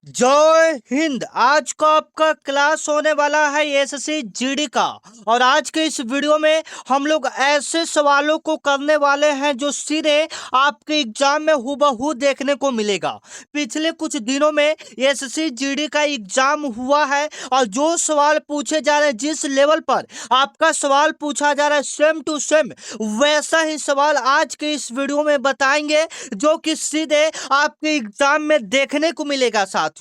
जय हिंद। आज का आपका क्लास होने वाला है एसएससी जीडी का। और आज के इस वीडियो में हम लोग ऐसे सवालों को करने वाले हैं जो सीधे आपके एग्जाम में हूबहू देखने को मिलेगा। पिछले कुछ दिनों में एसएससी जीडी का एग्जाम हुआ है और जो सवाल पूछे जा रहे हैं, जिस लेवल पर आपका सवाल पूछा जा रहा है सेम टू सेम वैसा ही सवाल आज के इस वीडियो में बताएंगे, जो कि सीधे आपके एग्जाम में देखने को मिलेगा। साथियों,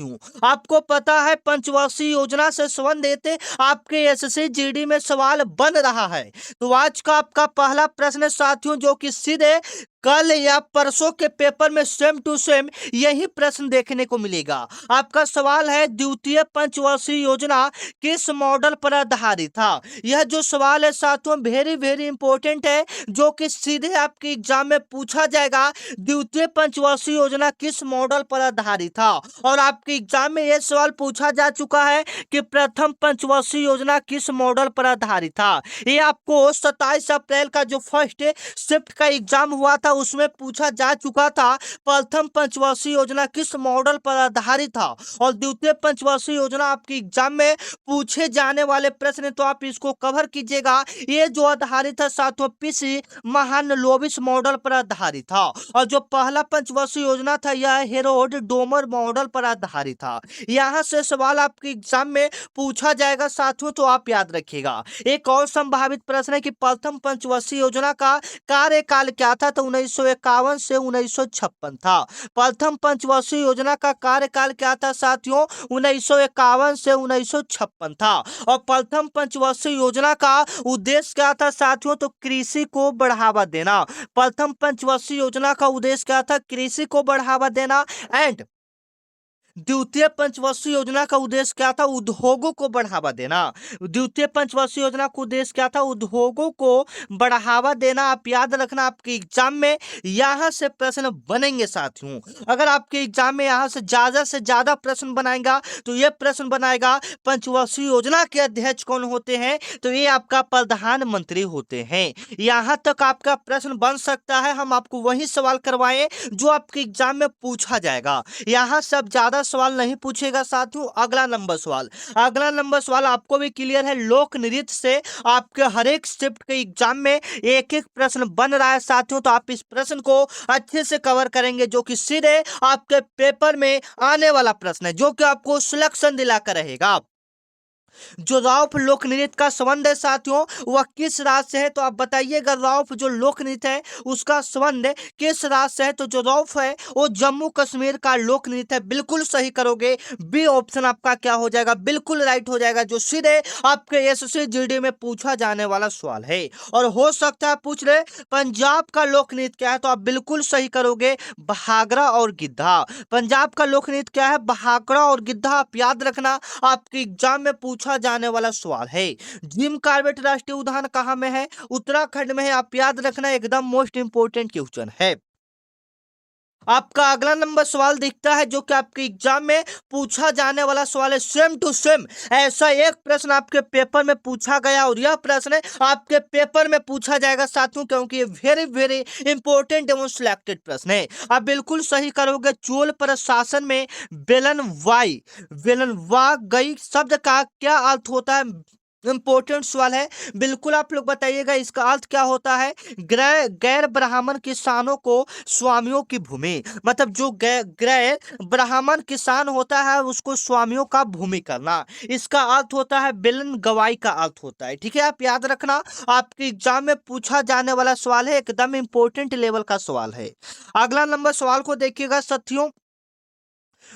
आपको पता है पंचवर्षीय योजना से संबंधित आपके एसएससी जीडी में सवाल बन रहा है। तो आज का आपका पहला प्रश्न है साथियों, जो कि सीधे कल या परसों के पेपर में सेम टू सेम यही प्रश्न देखने को मिलेगा। आपका सवाल है, द्वितीय पंचवर्षीय योजना किस मॉडल पर आधारित था। यह जो सवाल है साथियों वेरी वेरी इंपॉर्टेंट है, जो कि सीधे आपके एग्जाम में पूछा जाएगा। द्वितीय पंचवर्षीय योजना किस मॉडल पर आधारित था। और आपके एग्जाम में यह सवाल पूछा जा चुका है कि प्रथम पंचवर्षीय योजना किस मॉडल पर आधारित था। ये आपको 27 अप्रैल का जो फर्स्ट शिफ्ट का एग्जाम हुआ था उसमें पूछा जा चुका था। प्रथम पंचवर्षीय योजना किस मॉडल पर आधारित था और द्वितीय पंचवर्षीय योजना आपके एग्जाम में पूछे जाने वाले प्रश्न, तो आप इसको कवर कीजिएगा। ये जो आधारित है साथियों पीसी महालनोबिस मॉडल पर आधारित था। और जो पहला पंचवर्षीय योजना था यह हेरोल्ड डोमर मॉडल पर आधारित था। यहाँ से सवाल आपके एग्जाम में पूछा जाएगा साथियों, तो आप याद रखिएगा। एक और संभावित प्रश्न है कि प्रथम पंचवर्षीय योजना का कार्यकाल क्या था, तो 1951 से 1956 था। प्रथम पंचवर्षीय योजना का कार्यकाल क्या था साथियों, 1951 से 1956 था। और प्रथम पंचवर्षीय योजना का उद्देश्य क्या था साथियों, तो कृषि को बढ़ावा देना। प्रथम पंचवर्षीय योजना का उद्देश्य क्या था, कृषि को बढ़ावा देना। एंड द्वितीय पंचवर्षीय योजना का उद्देश्य क्या था, उद्योगों को बढ़ावा देना। द्वितीय पंचवर्षीय योजना का उद्देश्य क्या था, उद्योगों को बढ़ावा देना। आप याद रखना, आपके एग्जाम में यहां से प्रश्न बनेंगे साथियों। अगर आपके एग्जाम में यहां से ज्यादा प्रश्न बनाएगा तो यह प्रश्न बनाएगा पंचवर्षीय योजना के अध्यक्ष कौन होते हैं, तो ये आपका प्रधानमंत्री होते हैं। यहां तक आपका प्रश्न बन सकता है। हम आपको वही सवाल करवाएं जो आपके एग्जाम में पूछा जाएगा। यहां सब ज्यादा सवाल नहीं पूछेगा साथियों। अगला नंबर सवाल आपको भी क्लियर है, लोक नृत्य से आपके हर एक शिफ्ट के एग्जाम में एक एक प्रश्न बन रहा है साथियों। तो आप इस प्रश्न को अच्छे से कवर करेंगे, जो कि सीधे आपके पेपर में आने वाला प्रश्न है, जो कि आपको सिलेक्शन दिलाकर रहेगा। जो रौफ लोक नृत्य का संबंध है साथियों वह किस राज्य से है, तो आप बताइएगा। रौफ जो लोक नृत्य है उसका संबंध किस राज्य से है, तो जो रौफ है वो जम्मू कश्मीर का लोक नृत्य है। बिल्कुल सही करोगे, बी ऑप्शन आपका क्या हो जाएगा, बिल्कुल राइट हो जाएगा, जो सीधे आपके एसएससी जीडी में पूछा जाने वाला सवाल है। और हो सकता है पूछ रहे पंजाब का लोक नृत्य क्या है, तो आप बिल्कुल सही करोगे, भांगड़ा और गिद्धा। पंजाब का लोक नृत्य क्या है, भांगड़ा और गिद्धा। आप याद रखना, आपके एग्जाम में पूछा जाने वाला सवाल है। जिम कार्बेट राष्ट्रीय उद्यान कहाँ में है, उत्तराखंड में है। आप याद रखना, एकदम मोस्ट इंपोर्टेंट क्वेश्चन है। आपका अगला नंबर सवाल दिखता है, जो कि आपके एग्जाम में पूछा जाने वाला सवाल है। सेम टू सेम ऐसा एक प्रश्न आपके पेपर में पूछा गया और यह प्रश्न आपके पेपर में पूछा जाएगा साथियों, क्योंकि ये वेरी वेरी इंपॉर्टेंट एवं सिलेक्टेड प्रश्न है। आप बिल्कुल सही करोगे। चोल प्रशासन में वेलनवा गई शब्द का क्या अर्थ होता है, इंपॉर्टेंट सवाल है। बिल्कुल आप लोग बताइएगा इसका अर्थ क्या होता है। गैर ब्राह्मण किसानों को स्वामियों की भूमि, मतलब जो गैर ब्राह्मण किसान होता है उसको स्वामियों का भूमि करना, इसका अर्थ होता है। बिलन गवाई का अर्थ होता है। ठीक है, आप याद रखना, आपके एग्जाम में पूछा जाने वाला सवाल है, एकदम इंपॉर्टेंट लेवल का सवाल है। अगला नंबर सवाल को देखिएगा साथियों।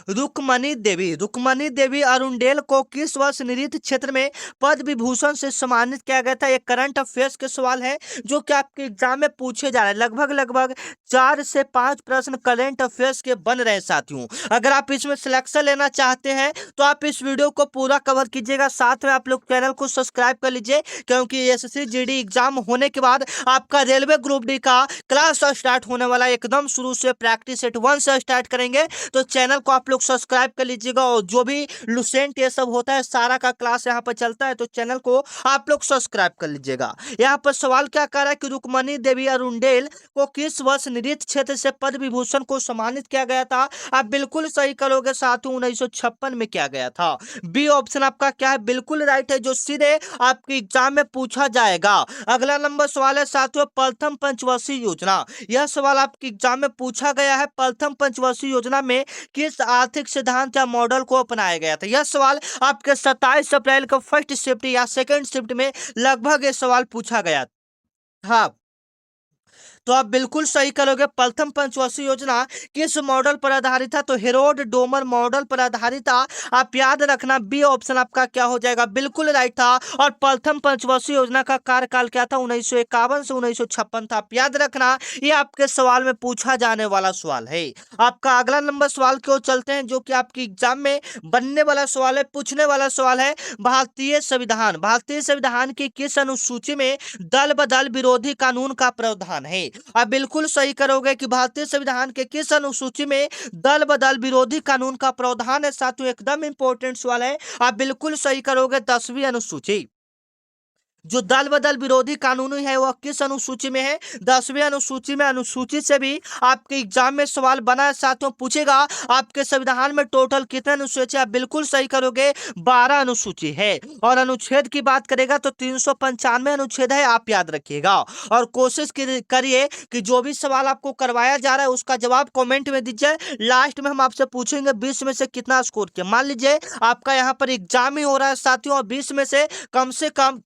रुक्मणी देवी अरुणडेल को किस वर्ष नृत्य क्षेत्र में पद्म विभूषण से सम्मानित किया गया था। एक करंट अफेयर्स के सवाल है, जो कि आपके एग्जाम में पूछे जा रहे हैं। लगभग 4 से 5 प्रश्न करंट अफेयर्स के बन रहे हैं साथियों। अगर आप इसमें सिलेक्शन लेना चाहते हैं तो आप इस वीडियो को पूरा कवर कीजिएगा। साथ में आप लोग चैनल को सब्सक्राइब कर लीजिए, क्योंकि एसएससी जीडी एग्जाम होने के बाद आपका रेलवे ग्रुप डी का क्लास स्टार्ट होने वाला है। एकदम शुरू से प्रैक्टिस सेट 1 से स्टार्ट करेंगे, तो चैनल को आप लोग सब्सक्राइब कर लीजिएगा, और जो भी लुसेंट ये सब होता है सारा का क्लास यहाँ पर चलता है, तो चैनल को आप लोग सब्सक्राइब कर लीजिएगा। यहाँ पर सवाल क्या कर रहा है कि रुक्मणी देवी अरुंडेल को किस वर्ष नृत्य क्षेत्र से पद्म विभूषण को सम्मानित किया गया था? आप बिल्कुल सही करोगे साथियों, 1956 में किया गया था। बी ऑप्शन आपका क्या है, बिल्कुल राइट है, जो सीधे आपके एग्जाम में पूछा जाएगा। अगला नंबर सवाल है साथियों, प्रथम पंचवर्षीय योजना। यह सवाल आपके एग्जाम में पूछा गया है, प्रथम पंचवर्षीय योजना में किस आर्थिक सिद्धांत या मॉडल को अपनाया गया था? यह सवाल आपके 27 अप्रैल को फर्स्ट शिफ्ट या सेकंड शिफ्ट में लगभग ये सवाल पूछा गया था। तो आप बिल्कुल सही करोगे। प्रथम पंचवर्षीय योजना किस मॉडल पर आधारित था? तो हेरोड डोमर मॉडल पर आधारित था। आप याद रखना, बी ऑप्शन आपका क्या हो जाएगा, बिल्कुल राइट था। और प्रथम पंचवर्षीय योजना का कार्यकाल क्या था? 1951 से 1956 था। आप याद रखना, ये आपके सवाल में पूछा जाने वाला सवाल है। आपका अगला नंबर सवाल की ओर चलते हैं, जो कि आपकी एग्जाम में बनने वाला सवाल है, पूछने वाला सवाल है। भारतीय संविधान की किस अनुसूची में दल बदल विरोधी कानून का प्रावधान है? आप बिल्कुल सही करोगे कि भारतीय संविधान के किस अनुसूची में दल बदल विरोधी कानून का प्रावधान है? साथियों एकदम इंपॉर्टेंट सवाल है, आप बिल्कुल सही करोगे, 10वीं अनुसूची। जो दल बदल विरोधी कानून है वह किस अनुसूची में है? 10वीं अनुसूची में। अनुसूची से भी आपके एग्जाम में सवाल बना है साथियों, पूछेगा आपके संविधान में टोटल कितने अनुसूची? आप बिल्कुल सही करोगे, 12 अनुसूची है। और अनुच्छेद की बात करेगा तो 395 अनुच्छेद है, आप याद रखिएगा। और कोशिश करिए कि जो भी सवाल आपको करवाया जा रहा है उसका जवाब कमेंट में दीजिए। लास्ट में हम आपसे पूछेंगे 20 में से कितना स्कोर किया। मान लीजिए आपका यहाँ पर एग्जाम ही हो रहा है साथियों, और 20 में से कम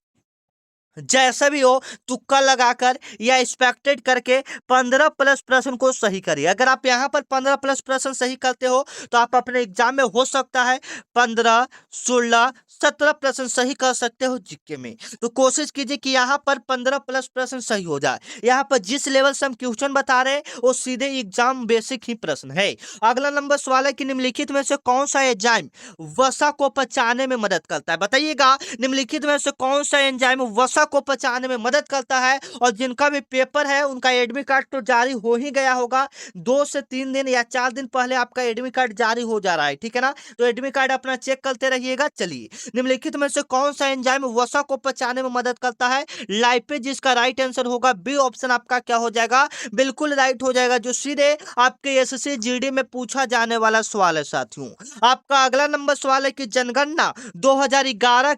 जैसा भी हो तुक्का लगाकर या एक्सपेक्टेड करके 15 प्लस प्रश्न को सही करिए। अगर आप यहाँ पर 15 प्लस प्रश्न सही करते हो तो आप अपने एग्जाम में हो सकता है 15, 16, 17 प्रश्न सही कर सकते हो जीके में। तो कोशिश कीजिए कि यहाँ पर 15 प्लस प्रश्न सही हो जाए। यहाँ पर जिस लेवल से हम क्वेश्चन बता रहे हैं वो सीधे एग्जाम बेसिक ही प्रश्न है। अगला नंबर सवाल है कि निम्नलिखित में से कौन सा एंजाइम वसा को पचाने में मदद करता है? बताइएगा, निम्नलिखित में से कौन सा एंजाइम वसा को पचाने में मदद करता है? और जिनका भी पेपर है उनका एडमिट कार्ड तो जारी हो ही गया होगा, 2 से 3 दिन या 4 दिन पहले आपका एडमिट कार्ड जारी हो जा रहा है, ठीक है ना? तो एडमिट कार्ड अपना चेक करते रहिएगा। चलिए, निम्नलिखित में से कौन सा एंजाइम वसा को पचाने में मदद करता है? लाइपेज, जिसका राइट आंसर होगा बी ऑप्शन आपका क्या हो जाएगा, बिल्कुल राइट हो जाएगा, जो सीधे आपके एसएससी जीडी में पूछा जाने वाला सवाल है साथियों। आपका अगला नंबर सवाल है कि जनगणना 2011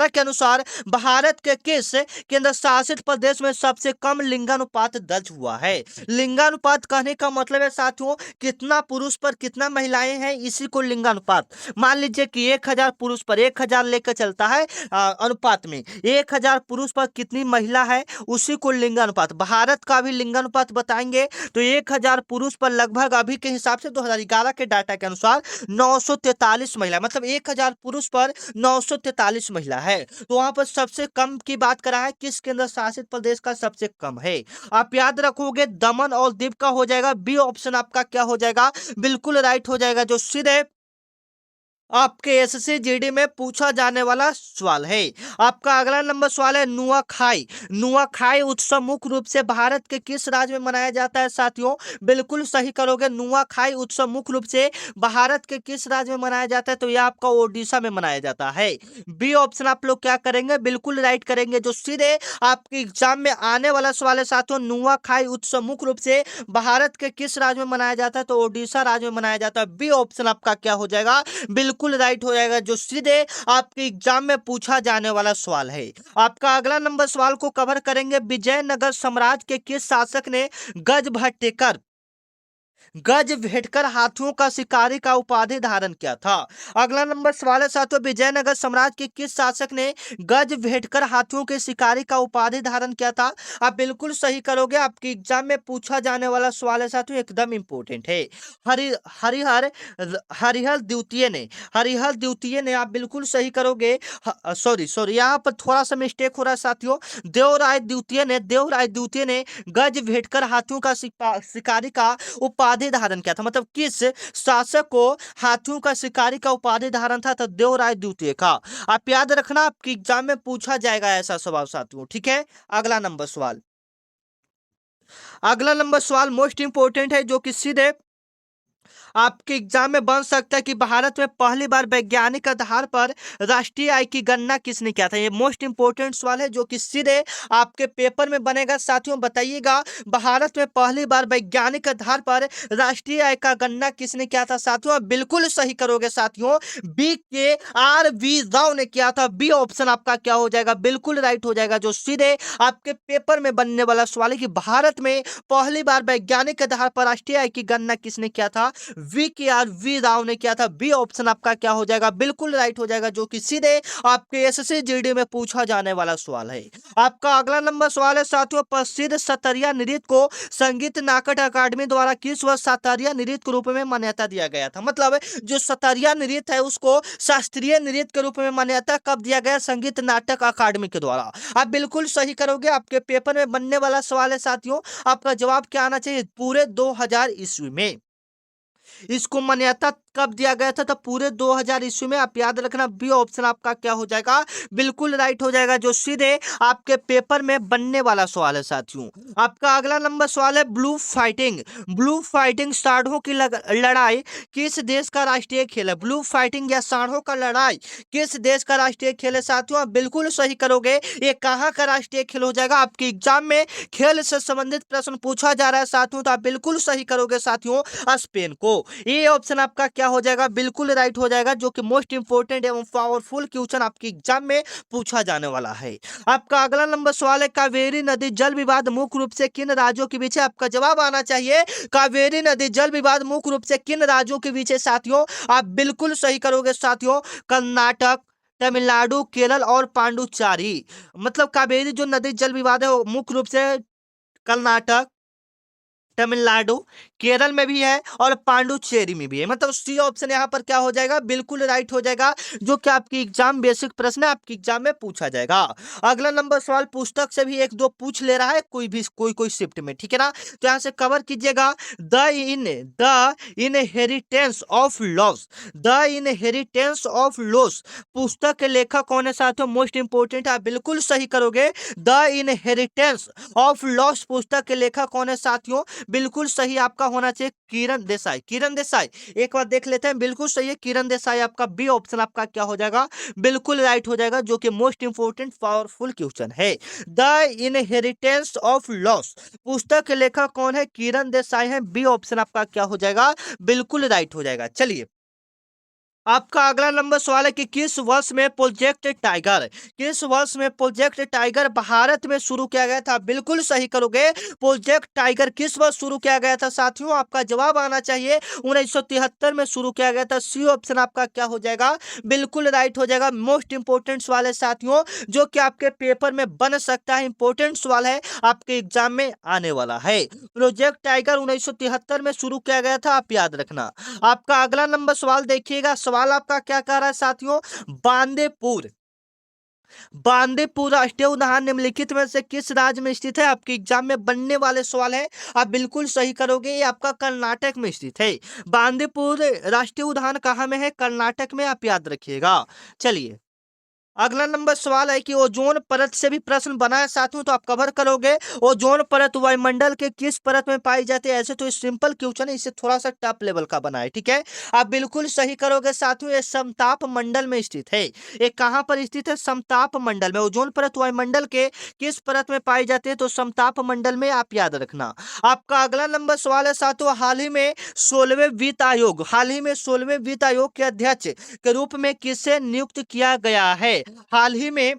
के अनुसार भारत के किस केंद्र शासित प्रदेश में सबसे कम लिंगानुपात दर्ज हुआ है? लिंगानुपात कहने का मतलब है साथियों कितना पुरुष पर कितना महिलाएं हैं, इसी को लिंगानुपात। मान लीजिए कि 1000 पुरुष पर 1000 लेकर चलता है अनुपात में, 1000 पुरुष पर कितनी महिला है उसी को लिंगानुपात। भारत का भी लिंगानुपात बताएंगे तो 1000 पुरुष पर लगभग अभी के हिसाब से 2011 के डाटा के अनुसार 943 महिला, मतलब 1000 पुरुष पर 943 महिला है। तो वहां पर सबसे कम की बात करा है, किस केंद्र शासित प्रदेश का सबसे कम है? आप याद रखोगे दमन और दीव का हो जाएगा। बी ऑप्शन आपका क्या हो जाएगा, बिल्कुल राइट हो जाएगा, जो सीधे आपके एसएससी जीडी में पूछा जाने वाला सवाल है। आपका अगला नंबर सवाल है नुआखाई उत्सव मुख्य रूप से भारत के किस राज्य में मनाया जाता है? साथियों बिल्कुल सही करोगे, नुआखाई उत्सव मुख्य रूप से भारत के किस राज्य में मनाया जाता है? तो यह आपका ओडिशा में मनाया जाता है। बी ऑप्शन आप लोग क्या करेंगे, बिल्कुल राइट करेंगे, जो सीधे आपके एग्जाम में आने वाला सवाल है साथियों। नुआखाई उत्सव मुख्य रूप से भारत के किस राज्य में मनाया जाता है? तो ओडिशा राज्य में मनाया जाता है। बी ऑप्शन आपका क्या हो जाएगा, बिल्कुल राइट हो जाएगा, जो सीधे आपके एग्जाम में पूछा जाने वाला सवाल है। आपका अगला नंबर सवाल को कवर करेंगे, विजयनगर साम्राज्य के किस शासक ने गज भेटकर हाथियों का शिकारी का उपाधि धारण किया था? अगला नंबर सवाल है साथियों, विजयनगर साम्राज्य के किस शासक ने गज भेटकर हाथियों के शिकारी का उपाधि धारण किया था? आप बिल्कुल सही करोगे, आपके एग्जाम में पूछा जाने वाला सवाल है साथियों, एकदम इंपॉर्टेंट है। हरि हरिहर हरिहर द्वितीय ने आप बिल्कुल सही करोगे। सॉरी यहाँ पर थोड़ा सा मिस्टेक हो रहा है साथियों। देवराय द्वितीय ने गज भेटकर हाथियों का शिकारी का उपाधि धारण किया था, मतलब किस शासक को हाथियों का शिकारी का उपाधि धारण था? तो देवराय द्वितीय का। आप याद रखना, आपके एग्जाम में पूछा जाएगा ऐसा सवाल साथियों, ठीक है। अगला नंबर सवाल मोस्ट इंपोर्टेंट है, जो कि सीधे आपके एग्जाम में बन सकता है कि भारत में पहली बार वैज्ञानिक आधार पर राष्ट्रीय आय की गणना किसने किया था। ये मोस्ट इंपोर्टेंट सवाल है जो कि सीधे आपके पेपर में बनेगा। साथियों बताइएगा, भारत में पहली बार वैज्ञानिक आधार पर राष्ट्रीय आय का गणना किसने किया था। साथियों आप बिल्कुल सही करोगे साथियों, BKR राव ने किया था। बी ऑप्शन आपका क्या हो जाएगा, बिल्कुल राइट हो जाएगा, जो सीधे आपके पेपर में बनने वाला सवाल है कि भारत में पहली बार वैज्ञानिक आधार पर राष्ट्रीय आय की गणना किसने किया था। VKR राव ने किया था। बी ऑप्शन आपका क्या हो जाएगा, बिल्कुल राइट हो जाएगा, जो कि सीधे आपके SSC GD में पूछा जाने वाला सवाल है। आपका अगला नंबर सवाल है साथियों, प्रसिद्ध सतरिया नृत्य को संगीत नाटक अकादमी द्वारा किस वर्ष सतरिया नृत्य के रूप में मान्यता दिया गया था। मतलब जो सतरिया नृत्य है उसको शास्त्रीय नृत्य के रूप में मान्यता कब दिया गया, संगीत नाटक अकादमी के द्वारा। आप बिल्कुल सही करोगे, आपके पेपर में बनने वाला सवाल है साथियों। आपका जवाब क्या आना चाहिए, पूरे 2000 ईस्वी में इसको मान्यता कब दिया गया था, तो पूरे 2000 ईस्वी में। आप याद रखना, बी ऑप्शन आपका क्या हो जाएगा, बिल्कुल राइट हो जाएगा, जो सीधे आपके पेपर में बनने वाला सवाल है साथियों। आपका अगला नंबर सवाल है, ब्लू फाइटिंग सांडों की लड़ाई किस देश का राष्ट्रीय खेल है। ब्लू फाइटिंग या सांडों का लड़ाई किस देश का राष्ट्रीय खेल है। साथियों आप बिल्कुल सही करोगे, ये कहाँ का राष्ट्रीय खेल हो जाएगा। आपके एग्जाम में खेल से संबंधित प्रश्न पूछा जा रहा है साथियों, तो आप बिल्कुल सही करोगे साथियों, स्पेन को। ये ऑप्शन आपका क्या हो जाएगा, बिल्कुल राइट हो जाएगा, जो कि मोस्ट इंपोर्टेंट एवं पावरफुल क्वेश्चन आपके एग्जाम में पूछा जाने वाला है। आपका अगला नंबर सवाल है, कावेरी नदी जल विवाद मुख्य रूप से किन राज्यों के बीच है। आपका जवाब आना चाहिए, कावेरी नदी जल विवाद मुख्य रूप से किन राज्यों के बीच है। साथियों आप बिल्कुल सही करोगे साथियों, कर्नाटक, तमिलनाडु, केरल और पांडुचेरी। मतलब कावेरी जो नदी जल विवाद है वो मुख्य रूप से कर्नाटक, तमिलनाडु, केरल में भी है और पांडुचेरी में भी है। मतलब सी ऑप्शन यहाँ पर क्या हो जाएगा, बिल्कुल राइट हो जाएगा, जो कि आपकी एग्जाम बेसिक प्रश्न है, आपकी एग्जाम में पूछा जाएगा। अगला नंबर सवाल पुस्तक से भी एक दो पूछ ले रहा है, कोई शिफ्ट में, ठीक है ना। तो यहाँ से कवर कीजिएगा, the inheritance of loss, the inheritance of loss पुस्तक के लेखक कौन है साथियों, मोस्ट इंपोर्टेंट, आप बिल्कुल सही करोगे। द इनहेरिटेंस ऑफ लॉस पुस्तक के लेखक कौन है साथियों, बिल्कुल सही आपका होना चाहिए किरण देसाई। किरण देसाई एक बार देख लेते हैं, बिल्कुल सही है किरण देसाई। आपका बी ऑप्शन आपका क्या हो जाएगा, बिल्कुल राइट हो जाएगा, जो कि मोस्ट इंपोर्टेंट पावरफुल क्वेश्चन है। द इनहेरिटेंस ऑफ लॉस पुस्तक के लेखक कौन है, किरण देसाई है। बी ऑप्शन आपका क्या हो जाएगा, बिल्कुल राइट हो जाएगा। चलिए आपका अगला नंबर सवाल है कि किस वर्ष में प्रोजेक्ट टाइगर, किस वर्ष में प्रोजेक्ट टाइगर भारत में शुरू किया गया था। बिल्कुल सही करोगे, प्रोजेक्ट टाइगर किस वर्ष शुरू किया गया था साथियों। आपका जवाब आना चाहिए 1973 में शुरू किया गया था। सी ऑप्शन आपका क्या हो जाएगा, बिल्कुल राइट हो जाएगा। मोस्ट इंपोर्टेंट सवाल है साथियों, जो कि आपके पेपर में बन सकता है, इंपोर्टेंट सवाल है, आपके एग्जाम में आने वाला है। प्रोजेक्ट टाइगर 1973 में शुरू किया गया था, आप याद रखना। आपका अगला नंबर सवाल देखिएगा, सवाल आपका क्या कह रहा है साथियों, बांदीपुर, बांदीपुर राष्ट्रीय उद्यान निम्नलिखित में से किस राज्य में स्थित है। आपके एग्जाम में बनने वाले सवाल है, आप बिल्कुल सही करोगे, ये आपका कर्नाटक में स्थित है। बांदीपुर राष्ट्रीय उद्यान कहाँ में है, कर्नाटक में, आप याद रखिएगा। चलिए अगला नंबर सवाल है कि ओजोन परत से भी प्रश्न बना है साथियों, तो आप कवर करोगे। ओजोन परत वायुमंडल के किस परत में पाई जाती है। ऐसे तो सिंपल क्वेश्चन है, इससे थोड़ा सा टफ लेवल का बना है, ठीक है। आप बिल्कुल सही करोगे साथियों, ये समताप मंडल में स्थित है। ये कहाँ पर स्थित है, समताप मंडल में। ओजोन परत वायुमंडल के किस परत में पाई जाती है, तो समताप मंडल में, आप याद रखना। आपका अगला नंबर सवाल है साथियों, हाल ही में 16वें वित्त आयोग, हाल ही में 16वें वित्त आयोग के अध्यक्ष के रूप में किसे नियुक्त किया गया है। हाल ही में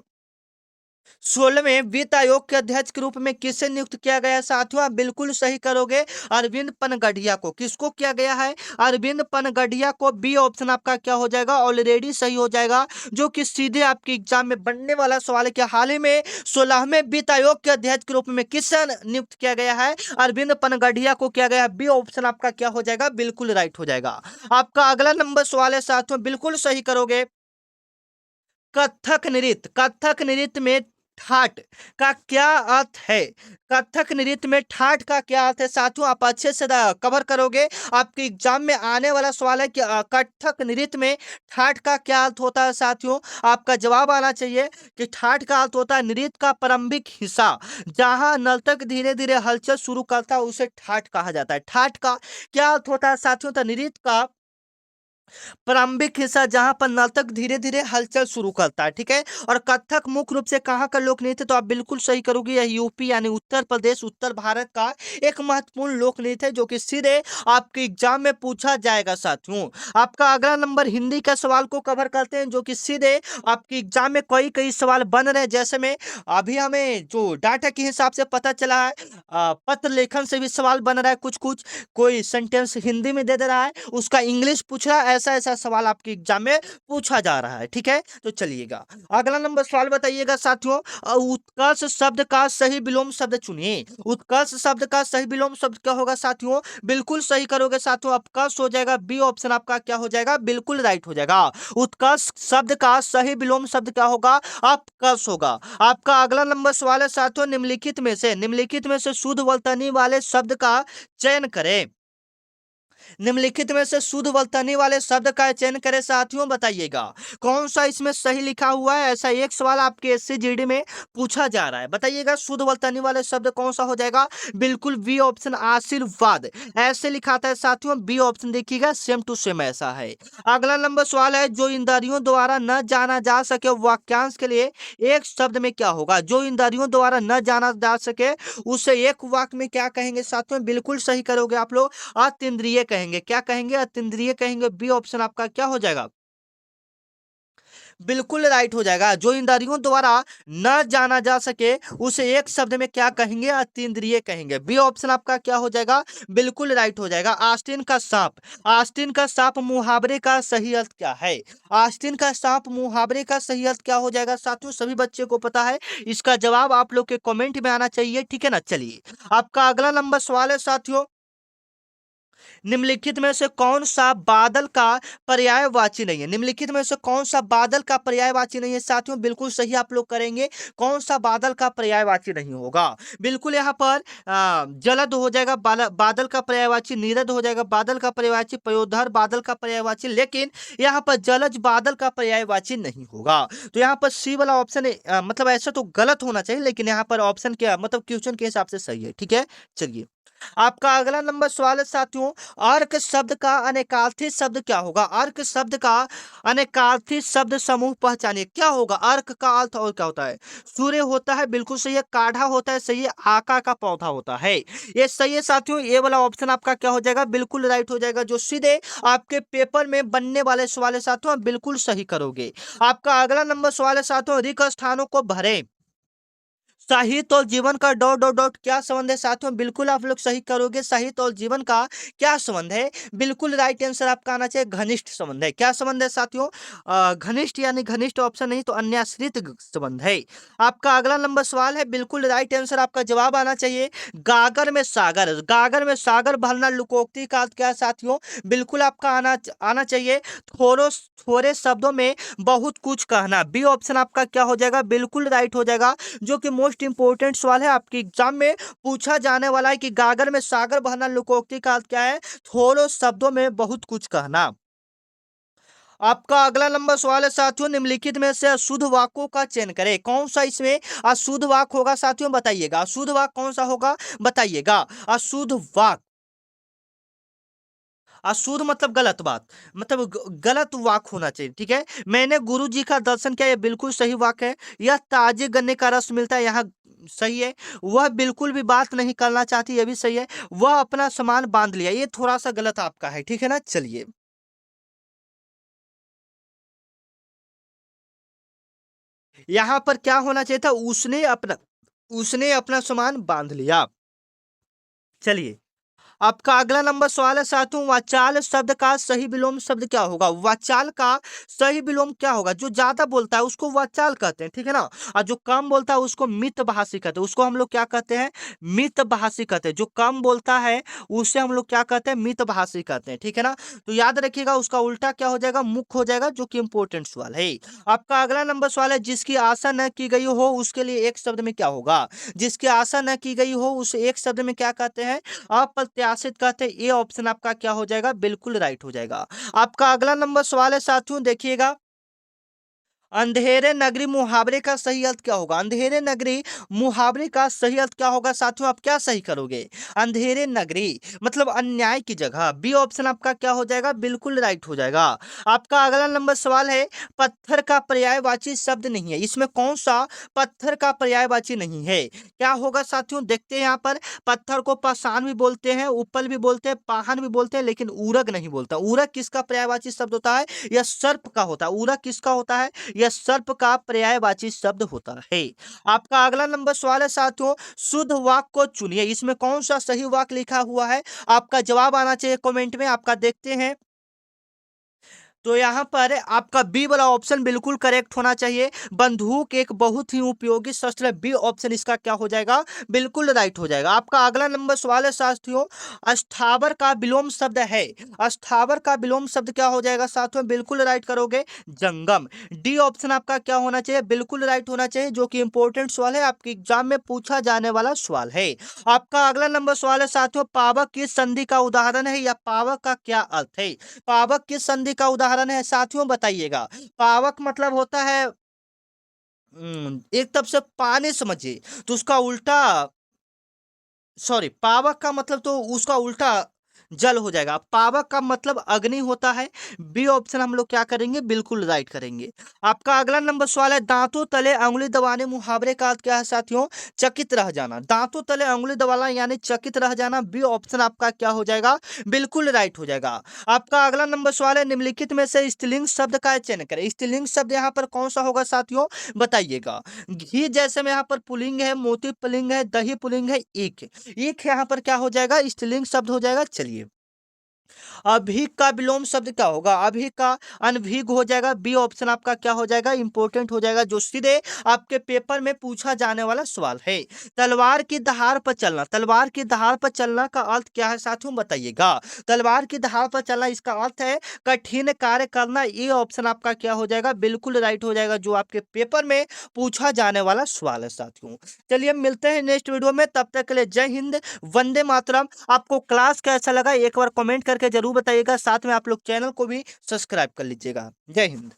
16वें वित्त आयोग के अध्यक्ष के रूप में किसे नियुक्त किया गया है साथियों, आप बिल्कुल सही करोगे, अरविंद पनगढ़िया को। किसको किया गया है, अरविंद पनगढ़िया को। बी ऑप्शन आपका क्या हो जाएगा, ऑलरेडी सही हो जाएगा, जो कि सीधे आपके एग्जाम में बनने वाला सवाल है कि हाल ही में 16वें वित्त आयोग के अध्यक्ष के रूप में किसे नियुक्त किया गया है, अरविंद पनगढ़िया को किया गया है। बी ऑप्शन आपका क्या हो जाएगा, बिल्कुल राइट हो जाएगा। आपका अगला नंबर सवाल है साथियों, बिल्कुल सही करोगे, कथक नृत्य, कथक नृत्य में ठाट का क्या अर्थ है? कथक नृत्य में ठाट का क्या अर्थ है साथियों? आप अच्छे से कवर करोगे। आपके एग्जाम में आने वाला सवाल है कि कथक नृत्य में ठाट का क्या अर्थ होता है साथियों? आपका जवाब आना चाहिए कि ठाट का अर्थ होता है नृत्य का प्रारंभिक हिस्सा, जहां नर्तक धीरे धीरे हलचल शुरू करता है, उसे ठाट कहा जाता है। ठाट का क्या अर्थ होता है साथियों? तो नृत्य का प्रारंभिक हिस्सा जहां पर नर्तक धीरे धीरे हलचल शुरू करता है, ठीक है। और कथक मुख्य रूप से कहाँ का लोक नृत्य? तो आप बिल्कुल सही करोगे, यह यूपी यानी उत्तर प्रदेश, उत्तर भारत का एक महत्वपूर्ण लोक नृत्य है, जो कि सीधे आपके एग्जाम में पूछा जाएगा साथियों। आपका अगला नंबर हिंदी का सवाल को कवर करते हैं, जो कि सीधे आपके एग्जाम में कई कई सवाल बन रहे हैं। जैसे में अभी हमें जो डाटा के हिसाब से पता चला है, पत्र लेखन से भी सवाल बन रहा है, कुछ कुछ कोई सेंटेंस हिंदी में दे दे रहा है, उसका इंग्लिश पूछ रहा है, ऐसा ऐसा सवाल आपके एग्जाम में पूछा जा रहा है, ठीक है। तो चलिएगा अगला नंबर सवाल बताइएगा साथियों। उत्कर्ष शब्द का सही विलोम शब्द चुनिए। उत्कर्ष शब्द का सही विलोम शब्द क्या होगा साथियों? बिल्कुल सही करोगे साथियों, उत्कर्ष हो जाएगा बी ऑप्शन आपका क्या हो जाएगा? बिल्कुल राइट हो जाएगा। उत्कर्ष शब्द का सही विलोम शब्द क्या होगा? अपकर्ष होगा। आपका अगला नंबर सवाल है साथियों, निम्नलिखित में से शुद्ध वर्तनी वाले शब्द का चयन करें। निम्नलिखित में से शुद्ध वर्तनी वाले शब्द का चयन करें साथियों, बताइएगा कौन सा इसमें सही लिखा हुआ है। ऐसा एक सवाल आपके एससीजीडी में पूछा जा रहा है, बताइएगा शुद्ध वर्तनी वाले शब्द कौन सा हो जाएगा? बिल्कुल बी ऑप्शन आशीर्वाद, ऐसे लिखाता है साथियों, बी ऑप्शन देखिएगा सेम टू सेम ऐसा है। अगला नंबर सवाल है, जो इंद्रियों द्वारा न जाना जा सके वाक्यांश के लिए एक शब्द में क्या होगा? जो इंद्रियों द्वारा न जाना जा सके उसे एक वाक्य में क्या कहेंगे साथियों? बिल्कुल सही करोगे आप लोग, अतीन्द्रिय कहेंगे। क्या कहेंगे? अतीन्द्रिय कहेंगे। बी ऑप्शन आपका क्या हो जाएगा? बिल्कुल राइट हो जाएगा। जो इंद्रियों द्वारा न जाना जा सके उसे एक शब्द में क्या कहेंगे? अतीन्द्रिय कहेंगे। बी ऑप्शन आपका क्या हो जाएगा? बिल्कुल राइट हो जाएगा। आस्तीन का सांप, आस्तीन का सांप मुहावरे का सही अर्थ क्या है? आस्तीन का सांप मुहावरे का सही अर्थ क्या हो जाएगा साथियों? सभी बच्चे को पता है, इसका जवाब आप लोग के कमेंट में आना चाहिए, ठीक है ना। चलिए आपका अगला नंबर सवाल है साथियों, निम्नलिखित में से कौन सा बादल का पर्यायवाची नहीं है? निम्नलिखित में से कौन सा बादल का पर्यायवाची नहीं है साथियों? बिल्कुल सही आप लोग करेंगे, कौन सा बादल का पर्यायवाची नहीं होगा? बिल्कुल यहाँ पर जलद हो जाएगा, बादल का पर्यायवाची, नीरद हो जाएगा बादल का पर्यायवाची, पयोधर बादल का पर्यायवाची, लेकिन यहाँ पर जलज बादल का पर्यायवाची नहीं होगा। तो यहाँ पर सी वाला ऑप्शन मतलब ऐसा तो गलत होना चाहिए, लेकिन यहाँ पर ऑप्शन क्या मतलब क्वेश्चन के हिसाब से सही है, ठीक है। चलिए आपका अगला नंबर सवाल है साथियों, अर्क शब्द का अनेकार्थी शब्द क्या होगा? अर्क शब्द का अनेकार्थी शब्द समूह पहचानिए, क्या होगा? अर्क का अर्थ और क्या होता है? सूर्य होता है, बिल्कुल सही है। काढ़ा होता है, सही है। आका का पौधा होता है, ये सही है साथियों। ये वाला ऑप्शन आपका क्या हो जाएगा? बिल्कुल राइट हो जाएगा। जो सीधे आपके पेपर में बनने वाले सवाल है साथियों, आप बिल्कुल सही करोगे। आपका अगला नंबर सवाल है साथियों, रिक्त स्थानों को भरें। साहित्य और जीवन का डॉट डॉट डॉट क्या संबंध है साथियों? बिल्कुल आप लोग सही करोगे। साहित्य और जीवन का क्या संबंध है? बिल्कुल राइट आंसर आपका आना चाहिए, घनिष्ठ संबंध है। क्या संबंध है साथियों? घनिष्ठ, यानी घनिष्ठ ऑप्शन नहीं तो अन्याश्रित संबंध है। आपका अगला नंबर सवाल है, बिल्कुल राइट आंसर आपका जवाब आना चाहिए, गागर में सागर। गागर में सागर भरना लोकोक्ति का अर्थ क्या है साथियों? बिल्कुल आपका आना आना चाहिए, थोड़ो थोड़े शब्दों में बहुत कुछ कहना। बी ऑप्शन आपका क्या हो जाएगा? बिल्कुल राइट हो जाएगा, जो कि मोस्ट इंपोर्टेंट सवाल है, आपके एग्जाम में पूछा जाने वाला है कि गागर में सागर बहना लोकोक्ति का अर्थ क्या है? थोड़ो शब्दों में बहुत कुछ कहना। आपका अगला नंबर सवाल है साथियों, निम्नलिखित में से अशुद्ध वाक्यों का चयन करें। कौन सा इसमें अशुद्ध वाक्य होगा साथियों? बताइएगा अशुद्ध वाक्य कौन सा होगा, बताइएगा। अशुद्ध वाक्य, अशुद्ध मतलब गलत बात, मतलब गलत वाक्य होना चाहिए, ठीक है। मैंने गुरु जी का दर्शन किया, यह बिल्कुल सही वाक्य है। यह ताजे गन्ने का रस मिलता है, यहाँ सही है। वह बिल्कुल भी बात नहीं करना चाहती, यह भी सही है। वह अपना सामान बांध लिया, ये थोड़ा सा गलत आपका है, ठीक है ना। चलिए यहाँ पर क्या होना चाहिए था? उसने अपना सामान बांध लिया। चलिए आपका अगला नंबर सवाल है साथियों, वाचाल शब्द का सही विलोम शब्द क्या होगा? वाचाल का सही विलोम क्या होगा? जो ज्यादा बोलता है उसको वाचाल कहते हैं, ठीक है ना। और जो कम बोलता है उसको मितभाषी कहते हैं। उसको हम लोग क्या कहते हैं? मितभाषी कहते हैं। जो कम बोलता है उससे हम लोग क्या कहते हैं? मितभाषी कहते हैं, ठीक है ना। तो याद रखिएगा उसका उल्टा क्या हो जाएगा? मुख हो जाएगा, जो कि इंपॉर्टेंट सवाल है। आपका अगला नंबर सवाल है, जिसकी आशा न की गई हो उसके लिए एक शब्द में क्या होगा? जिसकी आशा न की गई हो उसे एक शब्द में क्या कहते हैं? अप्रत्याशित कहते हैं। ये ऑप्शन आपका क्या हो जाएगा? बिल्कुल राइट हो जाएगा। आपका अगला नंबर सवाल है साथियों, देखिएगा, अंधेरे नगरी मुहावरे का सही अर्थ क्या होगा? अंधेरे नगरी मुहावरे का सही अर्थ क्या होगा साथियों? आप क्या सही करोगे? अंधेरे नगरी मतलब अन्याय की जगह। बी ऑप्शन आपका क्या हो जाएगा? बिल्कुल राइट हो जाएगा। आपका अगला नंबर सवाल है, पत्थर का पर्यायवाची शब्द नहीं है, इसमें कौन सा पत्थर का पर्यायवाची नहीं है? क्या होगा साथियों? देखते हैं यहाँ पर। पत्थर को पाषाण भी बोलते हैं, उपल भी बोलते हैं, पाहन भी बोलते हैं, लेकिन ऊरग नहीं बोलता। ऊरग किसका पर्यायवाची शब्द होता है? यह सर्प का होता है। ऊरग किसका होता है? यह सर्प का पर्यायवाची शब्द होता है। आपका अगला नंबर सवाल है साथियों, शुद्ध वाक्य को चुनिए, इसमें कौन सा सही वाक्य लिखा हुआ है? आपका जवाब आना चाहिए कमेंट में। आपका देखते हैं, तो यहाँ पर आपका बी वाला ऑप्शन बिल्कुल करेक्ट होना चाहिए। बंदूक एक बहुत ही उपयोगी शस्त्र है। बी ऑप्शन इसका क्या हो जाएगा? बिल्कुल राइट हो जाएगा। आपका अगला नंबर सवाल है साथियों, अस्थावर का विलोम शब्द है। अस्थावर का विलोम शब्द क्या हो जाएगा साथियों? बिल्कुल राइट करोगे, जंगम। डी ऑप्शन आपका क्या होना चाहिए? बिल्कुल राइट होना चाहिए, जो कि इंपॉर्टेंट सवाल है, आपके एग्जाम में पूछा जाने वाला सवाल है। आपका अगला नंबर सवाल है साथियों, पावक किस संधि का उदाहरण है, या पावक का क्या अर्थ है? पावक किस संधि का उदाहरण है साथियों? बताइएगा। पावक मतलब होता है, एक तरफ से पानी समझिए, तो उसका उल्टा, सॉरी, पावक का मतलब तो उसका उल्टा जल हो जाएगा। पावक का मतलब अग्नि होता है। बी ऑप्शन हम लोग क्या करेंगे? बिल्कुल राइट करेंगे। आपका अगला नंबर सवाल है, दांतों तले अंगुली दबाने मुहावरे का अर्थ क्या है साथियों? चकित रह जाना। दांतों तले अंगुली दबाना यानी चकित रह जाना। बी ऑप्शन आपका क्या हो जाएगा? बिल्कुल राइट हो जाएगा। आपका अगला नंबर सवाल है, निम्नलिखित में से स्त्रीलिंग शब्द का चयन करें। स्त्रीलिंग शब्द यहाँ पर कौन सा होगा साथियों? बताइएगा। घी जैसे में यहाँ पर पुलिंग है, मोती पुलिंग है, दही पुलिंग है, ईख। ईख यहाँ पर क्या हो जाएगा? स्त्रीलिंग शब्द हो जाएगा। चलिए, अभी का विलोम शब्द क्या होगा? अभी का अनभिग हो जाएगा। बी ऑप्शन आपका क्या हो जाएगा? इंपॉर्टेंट हो जाएगा, जो सीधे आपके पेपर में पूछा जाने वाला सवाल है। तलवार की दहाड़ पर चलना। तलवार की दहाड़ पर चलना का अर्थ क्या है साथियों? बताइएगा। तलवार की दहाड़ पर चलना, इसका अर्थ है कठिन कार्य करना। ये ऑप्शन आपका क्या हो जाएगा? बिल्कुल राइट हो जाएगा, जो आपके पेपर में पूछा जाने वाला सवाल है साथियों। चलिए मिलते हैं नेक्स्ट वीडियो में, तब तक के लिए जय हिंद, वंदे मातरम। आपको क्लास कैसा लगा एक बार कमेंट करके जरूर बताइएगा। साथ में आप लोग चैनल को भी सब्सक्राइब कर लीजिएगा। जय हिंद।